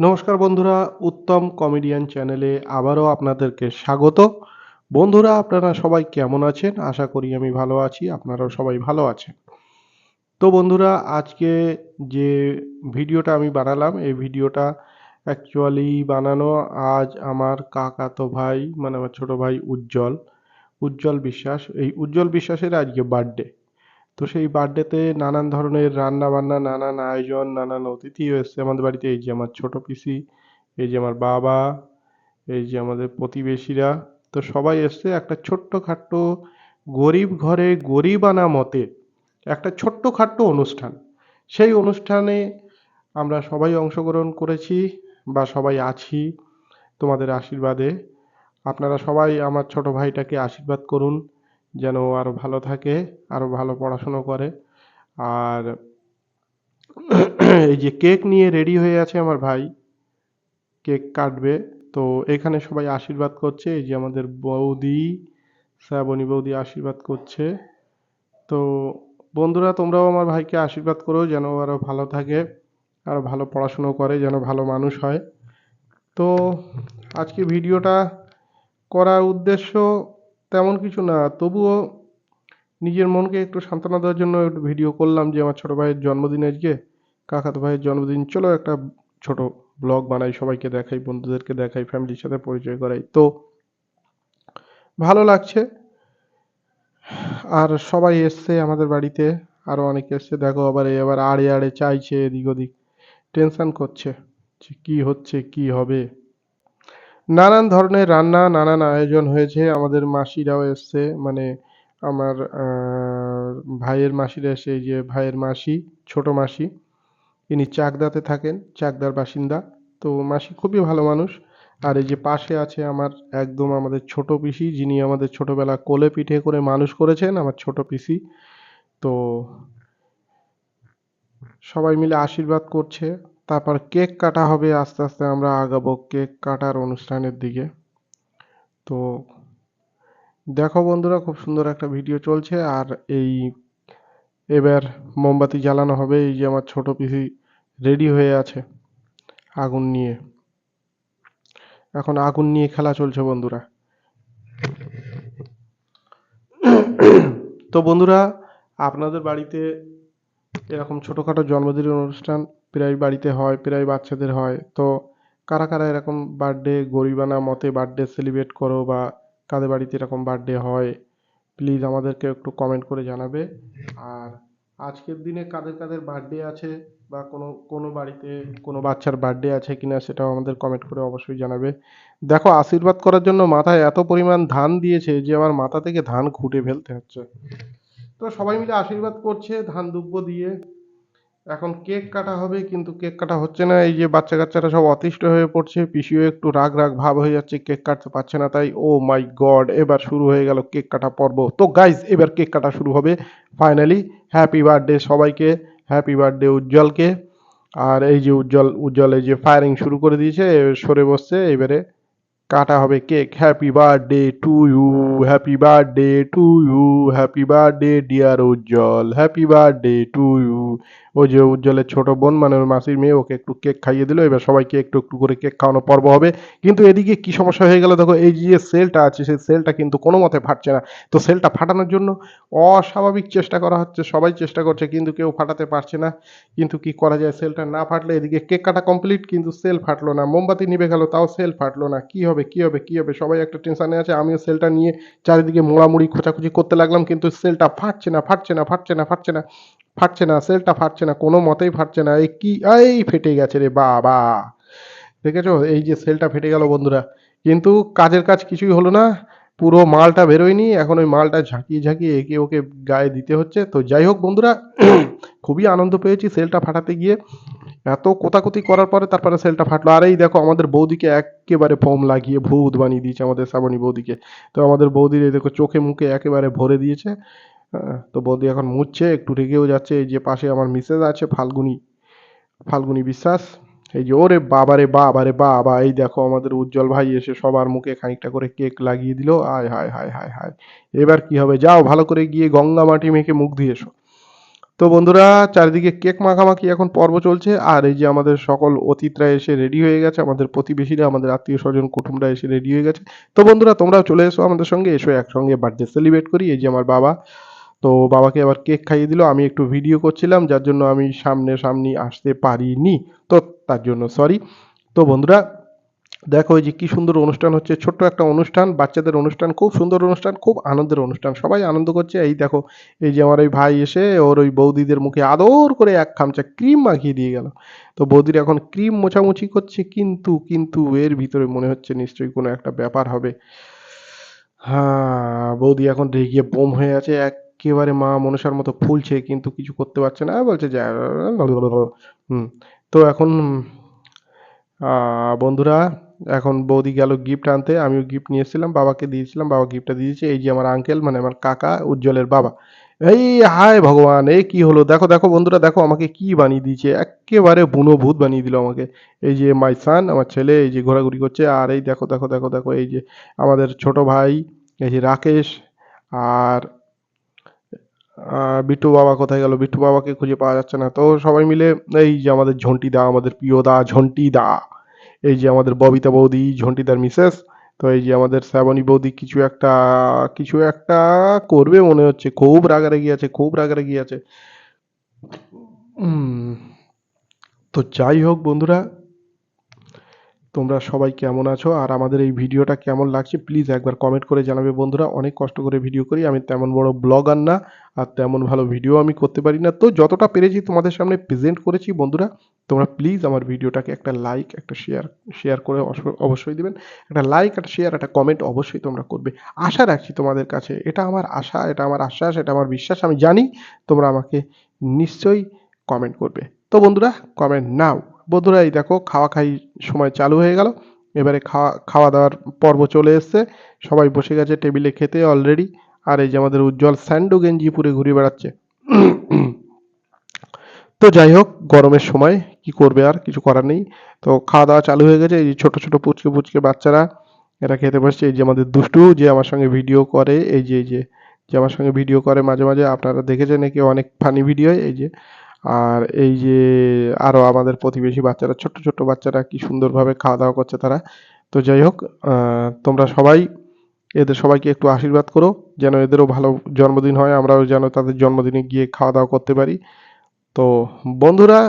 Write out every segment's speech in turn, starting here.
নমস্কার বন্ধুরা, উত্তম কমেডিয়ান চ্যানেলে আবারও আপনাদেরকে স্বাগত। বন্ধুরা, আপনারা সবাই কেমন আছেন? আশা করি আমি ভালো আছি, আপনারাও সবাই ভালো আছেন। তো বন্ধুরা, আজকে যে ভিডিওটা আমি বানালাম, এই ভিডিওটা অ্যাকচুয়ালি বানানো আজ আমার কাকাতো ভাই, মানে আমার ছোট ভাই উজ্জ্বল উজ্জ্বল বিশ্বাস। এই উজ্জ্বল বিশ্বাসের আজকে বার্থডে। তো সেই বার্থডেতে নানান ধরনের রান্না বান্না, নানান আয়োজন, নানান অতিথিও এসছে আমাদের বাড়িতে। এই যে আমার ছোট পিসি, এই যে আমার বাবা, এই যে আমাদের প্রতিবেশীরা। তো সবাই এসছে একটা ছোট্টখাট্ট গরিব ঘরে গরিবানা মতে একটা ছোট্টখাট্ট অনুষ্ঠান। সেই অনুষ্ঠানে আমরা সবাই অংশগ্রহণ করেছি বা সবাই আছি তোমাদের আশীর্বাদে। আপনারা সবাই আমার ছোট ভাইটাকে আশীর্বাদ করুন যেন ও আরো ভালো থাকে, আরো ভালো পড়াশুনো করে। আর এই যে কেক নিয়ে রেডি হয়ে আছে আমার ভাই, কেক কাটবে। তো এখানে সবাই আশীর্বাদ করছে, এই যে আমাদের বৌদি, শ্রাবণী বৌদি আশীর্বাদ করছে। তো বন্ধুরা, তোমরাও আমার ভাইকে আশীর্বাদ করো যেন ও আরো ভালো থাকে, আরো ভালো পড়াশুনো করে, যেন ভালো মানুষ হয়। তো আজকে ভিডিওটা করার উদ্দেশ্য তেমন কিছু না, তবুও নিজের মনকে একটু সান্ত্বনা দেওয়ার জন্য একটু ভিডিও করলাম যে আমার ছোট ভাইয়ের জন্মদিন আজকে, কাকাতো ভাইয়ের জন্মদিন। চলো একটা ছোট ব্লগ বানাই, সবাইকে দেখাই, বন্ধুদেরকে দেখাই, ফ্যামিলির সাথে পরিচয় করাই। তো ভালো লাগছে। আর সবাই এসছে আমাদের বাড়িতে, আরো অনেকে এসছে। দেখো আবার এবার আড়ে আড়ে চাইছে, এদিক ওদিক টেনশন করছে যে কি হচ্ছে কি হবে। নানান ধরনের রান্না, নানান আয়োজন হয়েছে। আমাদের মাসিরাও এসছে, মানে আমার ভাইয়ের মাসিরা এসে, এই যে ভাইয়ের মাসি, ছোট মাসি, ইনি চাকদাতে থাকেন, চাকদার বাসিন্দা। তো মাসি খুবই ভালো মানুষ। আর এই যে পাশে আছে আমার একদম আমাদের ছোট পিসি, যিনি আমাদের ছোটবেলা কোলে পিঠে করে মানুষ করেছেন, আমার ছোট পিসি। তো সবাই মিলে আশীর্বাদ করছে। তারপর কেক কাটা হবে, আস্তে আস্তে আমরা আগাবো কেক কাটার অনুষ্ঠানের দিকে। তো দেখো বন্ধুরা, খুব সুন্দর একটা ভিডিও চলছে। আর এই এবার মোমবাতি জ্বালানো হবে। এই যে আমার ছোট পিসি রেডি হয়ে আছে আগুন নিয়ে। এখন আগুন নিয়ে খেলা চলছে বন্ধুরা। তো বন্ধুরা, আপনাদের বাড়িতে এরকম ছোটখাটো জন্মদিনের অনুষ্ঠান প্রায় বাড়িতে হয়, প্রায় বাচ্চাদের হয়। তো কারা কারা এরকম বার্থডে গরিবানা মতে বার্থডে সেলিব্রেট করো, বা কাদের বাড়িতে এরকম বার্থডে হয়, প্লিজ আমাদেরকে একটু কমেন্ট করে জানাবে। আর আজকের দিনে কাদের কাদের বার্থডে আছে, বা কোনো কোনো বাড়িতে কোনো বাচ্চার বার্থডে আছে কিনা, সেটাও আমাদের কমেন্ট করে অবশ্যই জানাবে। দেখো, আশীর্বাদ করার জন্য মাথায় এত পরিমাণ ধান দিয়েছে যে আমার মাথা থেকে ধান খুঁটে ফেলতে হচ্ছে। তো সবাই মিলে আশীর্বাদ করছে ধান দুব্বো দিয়ে। এখন কেক কাটা হবে, কিন্তু কেক কাটা হচ্ছে না। এই যে বাচ্চা কাচ্চারা সব অতিষ্ঠ হয়ে পড়ছে, পিসিও একটু রাগ রাগ ভাব হয়ে যাচ্ছে, কেক কাটতে পারছে না। তাই ও মাই গড, এবার শুরু হয়ে গেল কেক কাটা পর্ব। তো গাইজ, এবার কেক কাটা শুরু হবে ফাইনালি। হ্যাপি বার্থডে সবাইকে, হ্যাপি বার্থডে উজ্জ্বলকে। আর এই যে উজ্জ্বল উজ্জ্বল এই যে ফায়ারিং শুরু করে দিয়েছে, সরে বসছে। এবারে কাটা হবে cake. Happy birthday to you, happy birthday to you, happy birthday dear Ujjwal, happy birthday to you. ওই যে উজ্জ্বলের ছোট বোন, মানে ওর মাসির মেয়ে, ওকে একটু কেক খাইয়ে দিল। এবার সবাইকে একটু একটু করে কেক খাওয়ানো পর্ব হবে। কিন্তু এদিকে কি সমস্যা হয়ে গেল দেখো, এই যে সেলটা আছে, সেই সেলটা কিন্তু কোনো মতে ফাটছে না। তো সেলটা ফাটানোর জন্য অস্বাভাবিক চেষ্টা করা হচ্ছে, সবাই চেষ্টা করছে কিন্তু কেউ ফাটাতে পারছে না। কিন্তু কি করা যায়, সেলটা না ফাটলে, এদিকে কেক কাটা কমপ্লিট কিন্তু সেল ফাটলো না, মোমবাতি নিভে গেল তাও সেল ফাটলো না। কি হবে কি হবে কি হবে, সবাই একটা টেনশনে আছে। আমিও সেলটা নিয়ে চারিদিকে মোড়ামুড়ি খোঁচাখুচি করতে লাগলাম, কিন্তু সেলটা ফাটছে না, ফাটছে না, ফাটছে না, ফাটছে না, ফাটছে না, সেলটা ফাটছে না, কোনো মতেই ফাটছে না। এই কি, এই ফেটে গেছে রে বাবা! দেখেছো, এই যে সেলটা ফেটে গেল বন্ধুরা। কিন্তু কাজের কাজ কিছুই হলো না, পুরো মালটা বেরোয়নি। এখন ওই মালটা ঝাঁকিয়ে ঝাঁকিয়ে একে ওকে গায়ে দিতে হচ্ছে। তো যাই হোক বন্ধুরা, খুবই আনন্দ পেয়েছি সেলটা ফাটাতে গিয়ে। এত কোতাকুতি করার পরে তারপরে সেলটা ফাটলো। আর এই দেখো, আমাদের বৌদিকে একেবারে ফোম লাগিয়ে ভূত বানিয়ে দিয়েছে আমাদের শ্রাবণী বৌদিকে। তো আমাদের বৌদির এই দেখো চোখে মুখে একেবারে ভরে দিয়েছে। তো বৌদি এখন মুছছে, একটু রেগেও যাচ্ছে। এই যে পাশে আমার মিসেস আছে, ফাল্গুনী, ফাল্গুনী বিশ্বাস। এই যে ওরে বাবা রে বাবা রে বাবা, এই দেখো আমাদের উজ্জ্বল ভাই এসে সবার মুখে খানিকটা করে কেক লাগিয়ে দিল। আয় হায় হায় হায় হায়! এবার কি হবে? যাও ভালো করে গিয়ে গঙ্গা মাটি মেখে মুখ দিয়ে এসো। তো বন্ধুরা, চারিদিকে কেক মাখামাখি এখন পর্ব চলছে, আর এই যে আমাদের সকল অতিথিরা এসে রেডি হয়ে গেছে, আমাদের প্রতিবেশীরা, আমাদের আত্মীয় স্বজন কুটুমরা এসে রেডি হয়ে গেছে। তো বন্ধুরা, তোমরাও চলে এসো আমাদের সঙ্গে, এসো একসঙ্গে বার্থডে সেলিব্রেট করি। এই যে আমার বাবা, তো বাবাকে আবার কেক খাইয়ে দিল। আমি একটু ভিডিও করছিলাম, যার জন্য আমি সামনাসামনি আসতে পারিনি, তো তার জন্য সরি। তো বন্ধুরা, দেখো এই যে কি সুন্দর অনুষ্ঠান হচ্ছে, ছোট্ট একটা অনুষ্ঠান, বাচ্চাদের অনুষ্ঠান, খুব সুন্দর অনুষ্ঠান, খুব আনন্দের অনুষ্ঠান, সবাই আনন্দ করছে। এই দেখো, এই যে আমার ওই ভাই এসে ওর ওই বৌদিদের মুখে আদর করে এক খামচা ক্রিম মাখিয়ে দিয়ে গেল। তো বৌদির এখন ক্রিম মোছামুছি করছে, কিন্তু কিন্তু এর ভিতরে মনে হচ্ছে নিশ্চয়ই কোনো একটা ব্যাপার হবে। হ্যাঁ, বৌদি এখন রেগে বোম হয়ে আছে, একেবারে মা মনসার মতো ফুলছে, কিন্তু কিছু করতে পারছে না, বলছে যে হুম। তো এখন বন্ধুরা, এখন বৌদি গেল গিফট আনতে, আমিও গিফট নিয়ে এসেছিলাম, বাবাকে দিয়েছিলাম, বাবা গিফটটা দিয়েছে। এই যে আমার আঙ্কেল, মানে আমার কাকা উজ্জ্বলের বাবা। এই হায় ভগবান, এই কি হলো, দেখো দেখো বন্ধুরা, দেখো আমাকে কি বানিয়ে দিয়েছে, একেবারে বুনো ভূত বানিয়ে দিল আমাকে। এই যে মাই সান, আমার ছেলে, এই যে ঘোরাঘুরি করছে, আর এই দেখো দেখো দেখো দেখো, এই যে আমাদের ছোট ভাই, এই যে রাকেশ, আর বিট্টু বাবা কোথায় গেল, বিট্টু বাবাকে খুঁজে পাওয়া যাচ্ছে না। তো সবাই মিলে, এই যে আমাদের ঝন্টি দা, আমাদের প্রিয় দা ঝন্টি দা, এই যে আমাদের ববিতা বৌদি, ঝন্টিদার মিসেস, তো এই যে আমাদের শ্রাবণী বৌদি কিছু একটা করবে মনে হচ্ছে, খুব রাগারাগি আছে, খুব রাগারাগি আছে। উম, তো যাই হোক বন্ধুরা, তোমরা সবাই কেমন আছো আর আমাদের এই ভিডিওটা কেমন লাগছে প্লিজ একবার কমেন্ট করে জানাবে বন্ধুরা। অনেক কষ্ট করে ভিডিও করি, আমি তেমন বড় ব্লগার না, আর তেমন ভালো ভিডিও আমি করতে পারি না, তো যতটা পেরেছি তোমাদের সামনে প্রেজেন্ট করেছি বন্ধুরা। তোমরা প্লিজ আমার ভিডিওটাকে একটা লাইক, একটা শেয়ার করে অবশ্যই দিবেন। একটা লাইক, একটা শেয়ার, একটা কমেন্ট অবশ্যই তোমরা করবে। আশা রাখছি তোমাদের কাছে, এটা আমার আশা, এটা আমার আশ্বাস, এটা আমার বিশ্বাস, আমি জানি তোমরা আমাকে নিশ্চয়ই কমেন্ট করবে। তো বন্ধুরা, কমেন্ট নাও। বন্ধুরা, এই দেখো খাওয়া খাই সময় চালু হয়ে গেল। এবারে খাওয়া খাওয়া দাওয়ার পর্ব চলে এসছে, সবাই বসে গেছে টেবিলে খেতে অলরেডি। আর এই যে আমাদের উজ্জ্বল স্যান্ডো গেঞ্জি পরে ঘুরে বেড়াচ্ছে। তো যাই হোক, গরমের সময় কি করবে, আর কিছু করার নেই। তো খাওয়া দাওয়া চালু হয়ে গেছে, এই যে ছোট ছোট পুচকে পুচকে বাচ্চারা এরা খেতে বসছে। এই যে আমাদের দুষ্টু, যে আমার সঙ্গে ভিডিও করে, এই যে যে আমার সঙ্গে ভিডিও করে মাঝে মাঝে, আপনারা দেখেছেন নাকি অনেক ফানি ভিডিও, এই যে। আর এই যে আরো আমাদের প্রতিবেশী বাচ্চারা, ছোট্ট ছোট্ট বাচ্চারা কি সুন্দরভাবে খাওয়া দাওয়া করছে তারা। তো যাই হোক, তোমরা সবাই এদের সবাইকে একটু আশীর্বাদ করো, যেন এদেরও ভালো জন্মদিন হয়, আমরাও যেন তাদের জন্মদিনে গিয়ে খাওয়া দাওয়া করতে পারি। তো বন্ধুরা,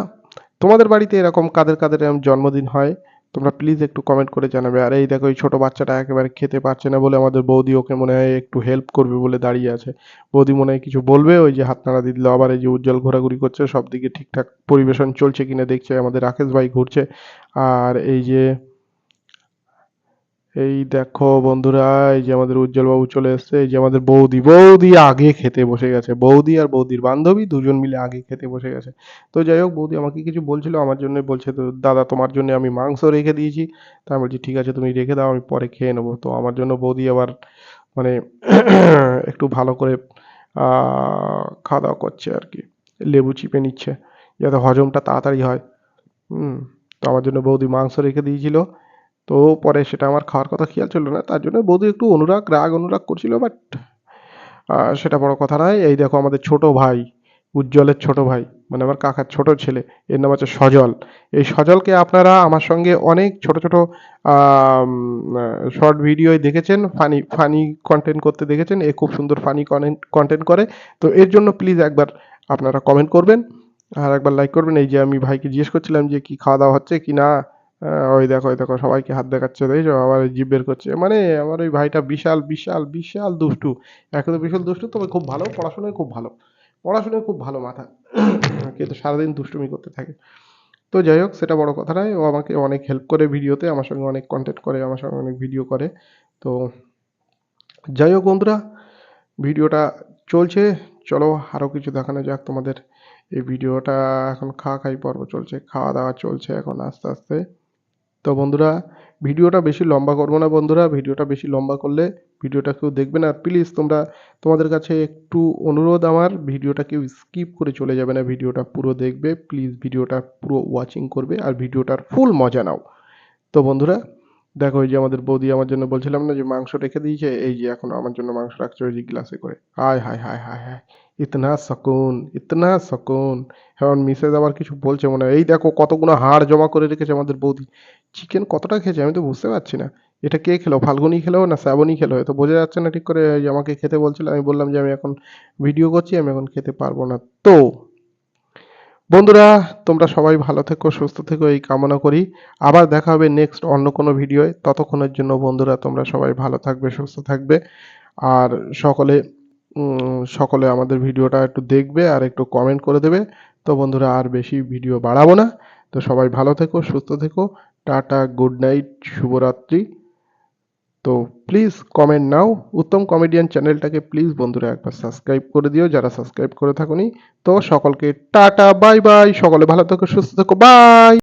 তোমাদের বাড়িতে এরকম কাদের কাদের এরকম জন্মদিন হয়, তোমরা প্লিজ একটু কমেন্ট করে জানাবে। আর এই দেখো, এই ছোট বাচ্চাটা একেবারে খেতে পারছে না বলে আমাদের বৌদি ওকে মনে হয় একটু হেল্প করবে বলে দাঁড়িয়ে আছে। বৌদি মনে হয় কিছু বলবে, ওই যে হাত নাড়া দিয়ে দিল। আবার এই যে উজ্জ্বল ঘোরাঘুরি করছে, সব দিকে ঠিকঠাক পরিবেশন চলছে কিনা দেখছে, আমাদের রাকেশ ভাই ঘুরছে। আর এই যে, এই দেখো বন্ধুরা, এই যে আমাদের উজ্জ্বল বাবু চলে এসেছে। এই যে আমাদের বৌদি, বৌদি আগে খেতে বসে গেছে, বৌদি আর বৌদির বান্ধবী দুজন মিলে আগে খেতে বসে গেছে। তো যাই হোক, বৌদি আমাকে কিছু বলছিল, আমার জন্য বলছে, তো দাদা তোমার জন্য আমি মাংস রেখে দিয়েছি। তা আমি বলছি ঠিক আছে, তুমি রেখে দাও, আমি পরে খেয়ে নেবো। তো আমার জন্য বৌদি আবার মানে একটু ভালো করে খাওয়া দাওয়া করছে আর কি, লেবু চিপে নিচ্ছে যাতে হজমটা তাড়াতাড়ি হয়। হুম। তো আমার জন্য বৌদি মাংস রেখে দিয়েছিল। তো পরে সেটা আমার খাওয়ার কথা খেয়াল ছিল না, তার জন্য বৌদি একটু রাগ অনুরাগ করছিল, বাট সেটা বড় কথা নয়। এই দেখো আমাদের ছোট ভাই, উজ্জ্বলের ছোট ভাই, মানে আমার কাকার ছোট ছেলে, এর নাম হচ্ছে সজল। এই সজলকে আপনারা আমার সঙ্গে অনেক ছোট ছোট শর্ট ভিডিও দেখেছেন, ফানি ফানি কন্টেন্ট করতে দেখেছেন, এ খুব সুন্দর ফানি কন্টেন্ট করে। তো এর জন্য প্লিজ একবার আপনারা কমেন্ট করবেন, আর একবার লাইক করবেন। এই যে আমি ভাইকে জিজ্ঞেস করছিলাম যে কি খাওয়া দাওয়া হচ্ছে কি না, ওই দেখো সবাইকে হাত দেখাচ্ছে, দেখছো, আবার জিভ বের করছে। মানে আমার ওই ভাইটা বিশাল বিশাল বিশাল দুষ্টু, একে তো বিশাল দুষ্টু, তবে খুব ভালো পড়াশোনায়, খুব ভালো পড়াশোনায়, খুব ভালো মাথা, কিন্তু সারাদিন দুষ্টুমি করতে থাকে। তো যাই হোক, সেটা বড় কথা নয়, ও আমাকে অনেক হেল্প করে ভিডিওতে, আমার সঙ্গে অনেক কন্টেন্ট করে, আমার সঙ্গে অনেক ভিডিও করে। তো যাই হোক বন্ধুরা, ভিডিওটা চলছে, চলো আরও কিছু দেখানো যাক তোমাদের। এই ভিডিওটা এখন খাওয়া খাই পর্ব চলছে, খাওয়া দাওয়া চলছে এখন আস্তে আস্তে। তো বন্ধুরা, ভিডিওটা বেশি লম্বা করবো না বন্ধুরা, ভিডিওটা বেশি লম্বা করলে ভিডিওটা কেউ দেখবে না। প্লিজ তোমরা, তোমাদের কাছে একটু অনুরোধ আমার, ভিডিওটা কেউ স্কিপ করে চলে যাবে না, ভিডিওটা পুরো দেখবে প্লিজ, ভিডিওটা পুরো ওয়াচিং করবে আর ভিডিওটার ফুল মজা নাও। তো বন্ধুরা, দেখো এই যে আমাদের বৌদি আমার জন্য বলছিলাম না যে মাংস রেখে দিয়েছে, এই যে এখন আমার জন্য মাংস রাখছে ওই যে গ্লাসে করে। হায় হায় হায় হায় হায়, ইতনা সুকুন। এখন মিসেস আবার কিছু বলছে মনে হয়, এই দেখো কতগুলো হাড় জমা করে রেখেছে আমাদের বৌদি। চিকেন কতটা খেয়েছে আমি তো বুঝতে পারছি না। এটা কে খেলো, ফাল্গুনি খেলো না শ্রাবণী খেলো, এ তো বোঝা যাচ্ছে না ঠিক করে। এই আমাকে খেতে বলছিল, আমি বললাম যে আমি এখন ভিডিও করছি, আমি এখন খেতে পারবো না। তো বন্ধুরা, তোমরা সবাই ভালো থেকো, সুস্থ থেকো, এই কামনা করি। আবার দেখা হবে নেক্সট অন্য কোনো ভিডিওয়। ততক্ষণের জন্য বন্ধুরা তোমরা সবাই ভালো থাকবে, সুস্থ থাকবে। আর সকলে সকলে আমাদের ভিডিওটা একটু দেখবে আর একটু কমেন্ট করে দেবে। তো বন্ধুরা, আর বেশি ভিডিও বাড়াবো না। তো সবাই ভালো থেকো, সুস্থ থেকো। টাটা, গুড নাইট, শুভরাত্রি। তো please comment now. Uttam comedian চ্যানেলটাকে প্লিজ বন্ধুরা একবার সাবস্ক্রাইব করে দিও যারা সাবস্ক্রাইব করে থাকোনি। তো সকলকে টাটা, বাই বাই। সকলে ভালো থেকো, সুস্থ থেকো, বাই।